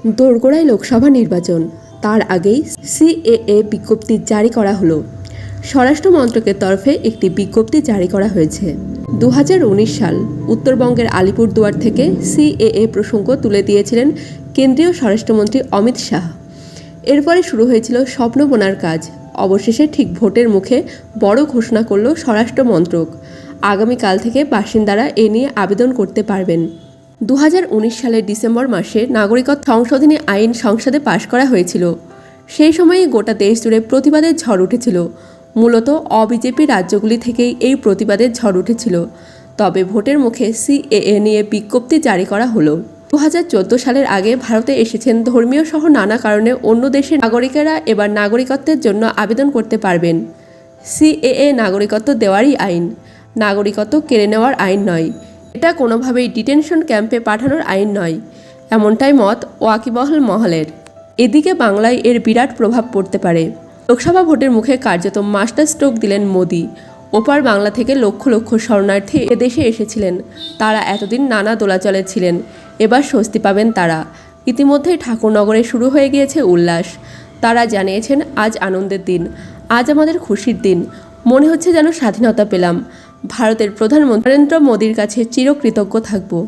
দোরগোড়ায় লোকসভা নির্বাচন, তার আগেই সিএএ বিজ্ঞপ্তি জারি করা হলো। স্বরাষ্ট্র মন্ত্রকের তরফে একটি বিজ্ঞপ্তি জারি করা হয়েছে। 2019 সাল উত্তরবঙ্গের আলিপুরদুয়ার থেকে সিএএ প্রসঙ্গ তুলে দিয়েছিলেন কেন্দ্রীয় স্বরাষ্ট্রমন্ত্রী অমিত শাহ। এরপরে শুরু হয়েছিল স্বপ্ন বোনার কাজ। অবশেষে ঠিক ভোটের মুখে বড় ঘোষণা করল স্বরাষ্ট্র মন্ত্রক। আগামীকাল থেকে বাসিন্দারা এ নিয়ে আবেদন করতে পারবেন। 2019 সালের ডিসেম্বর মাসে নাগরিকত্ব সংশোধনী আইন সংসদে পাশ করা হয়েছিল। সেই সময়ে গোটা দেশ জুড়ে প্রতিবাদের ঝড় উঠেছিল। মূলত অবিজেপি রাজ্যগুলি থেকেই এই প্রতিবাদের ঝড় উঠেছিল। তবে ভোটের মুখে সিএএ নিয়ে বিজ্ঞপ্তি জারি করা হলো। 2014 সালের আগে ভারতে এসেছেন ধর্মীয় সহ নানা কারণে অন্য দেশের নাগরিকেরা এবার নাগরিকত্বের জন্য আবেদন করতে পারবেন। সিএএ নাগরিকত্ব দেওয়ারই আইন, নাগরিকত্ব কেড়ে নেওয়ার আইন নয়। এটা কোনোভাবেই ডিটেনশন ক্যাম্পে পাঠানোর আইন নয়, এমনটাই মত ওয়াকিবহাল মহলের। এদিকে বাংলায় এর বিরাট প্রভাব পড়তে পারে। লোকসভা ভোটের মুখে কার্যত মাস্টার স্ট্রোক দিলেন মোদি। ওপার বাংলা থেকে লক্ষ লক্ষ শরণার্থী এদেশে এসেছিলেন। তারা এতদিন নানা দোলাচলে ছিলেন, এবার স্বস্তি পাবেন তারা। ইতিমধ্যেই ঠাকুরনগরে শুরু হয়ে গিয়েছে উল্লাস। তারা জানিয়েছেন, আজ আনন্দের দিন, আজ আমাদের খুশির দিন। মনে হচ্ছে যেন স্বাধীনতা পেলাম। ভারতের প্রধানমন্ত্রী নরেন্দ্র মোদির কাছে চিরকৃতজ্ঞ থাকব।